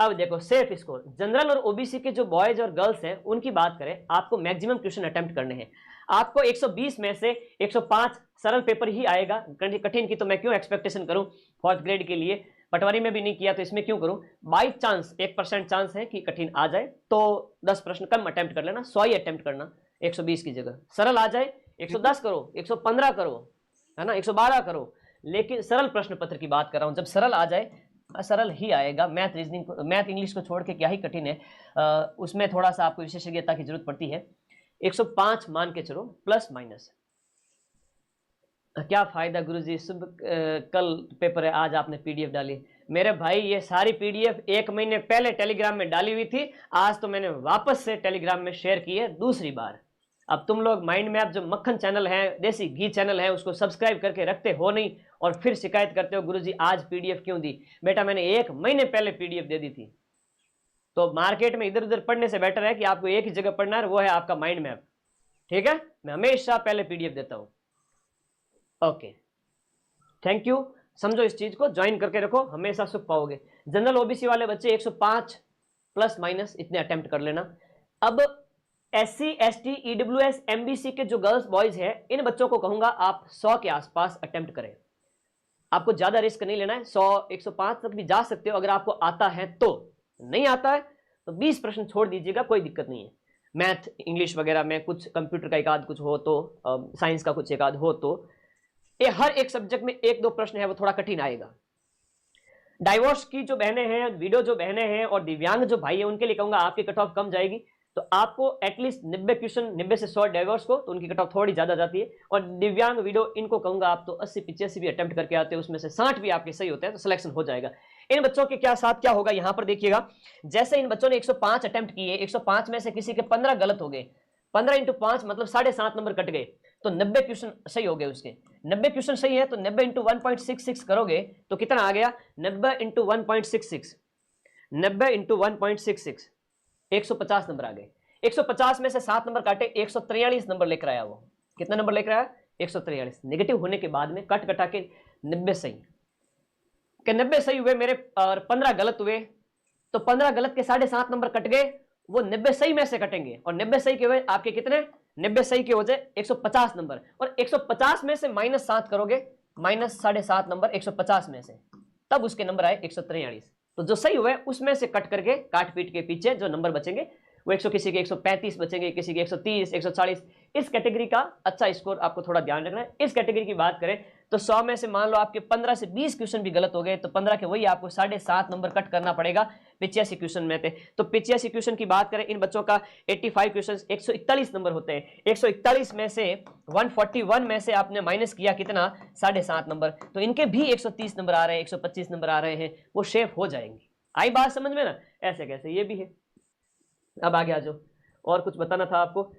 अब देखो safe score, general और ओबीसी के जो बॉयज और गर्ल्स हैं उनकी बात करें, आपको मैक्सिमम क्वेश्चन अटेम्प्ट करने हैं। आपको 120 में से 105 सरल पेपर ही आएगा, कठिन की तो मैं क्यों एक्सपेक्टेशन करूं फोर्थ ग्रेड के लिए, पटवारी में भी नहीं किया तो इसमें क्यों करूं। बाई चांस 1% चांस है कि कठिन आ जाए तो 10 प्रश्न कम अटेम्प्ट कर लेना, 100 ही अटेम्प्ट करना 120 की जगह। सरल आ जाए 110 करो, 115 करो, है ना, 112 करो, लेकिन सरल प्रश्न पत्र की बात कर रहा हूं। जब सरल आ जाए, सरल ही आएगा, मैथ रीजनिंग मैथ इंग्लिश को छोड़ के क्या ही कठिन है, उसमें थोड़ा सा आपको विशेषज्ञता की जरूरत पड़ती है। 105 मान के चलो प्लस माइनस। क्या फायदा गुरुजी, सुबह कल पेपर है, आज आपने पीडीएफ डाली। मेरे भाई ये सारी पीडीएफ 1 महीने पहले टेलीग्राम में डाली हुई थी, आज तो मैंने वापस से टेलीग्राम में शेयर की है दूसरी बार। अब तुम लोग माइंड मैप जो मक्खन चैनल है, देसी घी चैनल है, उसको सब्सक्राइब करके रखते हो नहीं और फिर शिकायत करते हो गुरुजी आज पीडीएफ क्यों दी। बेटा मैंने 1 महीने पहले पीडीएफ दे दी थी। तो मार्केट में इधर उधर पढ़ने से बेटर है कि आपको एक ही जगह पढ़ना है, वो है आपका माइंड मैप। ठीक है, मैं हमेशा पहले पीडीएफ देता हूं। ओके, थैंक यू, समझो इस चीज को, ज्वाइन करके रखो, हमेशा सुख पाओगे। जनरल ओबीसी वाले बच्चे 105 प्लस माइनस इतने अटेम्प्ट कर लेना। अब एससी एसटी ईडब्ल्यूएस एमबीसी के जो गर्ल्स बॉयज हैं, इन बच्चों को कहूंगा आप 100 के आसपास अटेम्प्ट करें। आपको ज्यादा रिस्क नहीं लेना है, 100 105 तक भी जा सकते हो अगर आपको आता है तो। नहीं आता है तो 20 प्रश्न छोड़ दीजिएगा, कोई दिक्कत नहीं है। मैथ इंग्लिश वगैरह में कुछ, कंप्यूटर का एक आध कुछ हो तो, साइंस का कुछ एक आध हो तो, ये हर एक सब्जेक्ट में 1-2 प्रश्न है वो थोड़ा कठिन आएगा। डाइवोर्स की जो बहनें हैं, वीडियो जो बहनें हैं और दिव्यांग जो भाई है, उनके लिए कहूंगा आपकी कट ऑफ कम जाएगी। तो आपको एटलीस्ट 90 क्वेश्चन, 90 से 100 डाइवोर्स को, तो उनकी कट ऑफ थोड़ी ज्यादा जाती है। और दिव्यांग वीडियो इनको कहूंगा आप तो 80-85 भी अटेम्प्ट करके आते हैं, उसमें से 60 भी आपके सही होते हैं, तो सिलेक्शन हो जाएगा। इन बच्चों के क्या साथ क्या होगा यहां पर देखिएगा। जैसे इन बच्चों ने 105 अटेम्प्ट किए, 105 में से किसी के 15 गलत हो गए, 15 इंटू 5 मतलब 7.5 नंबर कट गए, तो 90 क्वेश्चन सही हो गए उसके। 90 क्वेश्चन सही है तो 90 इंटू 1.66 करोगे तो कितना आ गया, 90 इंटू 1.66, 90 इंटू 1.66, 150 नंबर आ गए। 150 में से 7 नंबर काटे, 143 नंबर लेकर आया वो। कितना नंबर लेकर आया, 143। नेगेटिव होने के बाद में कट कटा के 90 सही के 90 सही हुए मेरे, और 15 गलत हुए, तो 15 गलत के 7.5 नंबर कट गए, वो 90 सही में से कटेंगे, और 90 सही के हुए आपके कितने, 90 सही के हो जाए 150 नंबर, और 150 में से -7 करोगे, -7.5 नंबर 150 में से, तब उसके नंबर आए 143। तो जो सही हुए उसमें से कट करके, काट पीट के पीछे जो नंबर बचेंगे वो 100, किसी के 135 बचेंगे, किसी के 130, 140। इस कैटेगरी का अच्छा स्कोर आपको थोड़ा ध्यान रखना है। इस कैटेगरी की बात करें तो 100 में से मान लो आपके 15 से 20 क्वेश्चन भी गलत हो गए, तो 15 के वही आपको 7.5 नंबर कट करना पड़ेगा 85 क्वेश्चन में थे। तो 85 क्वेश्चन की बात करें, इन बच्चों का 85 क्वेश्चन 141 नंबर होते हैं। 141 में से 141 में से आपने माइनस किया कितना, 7.5 नंबर, तो इनके भी 130 नंबर आ रहे हैं, 125 नंबर आ रहे हैं, वो शेप हो जाएंगे। आई बात समझ में ना, ऐसे कैसे ये भी है। अब आगे आ जाओ, और कुछ बताना था आपको।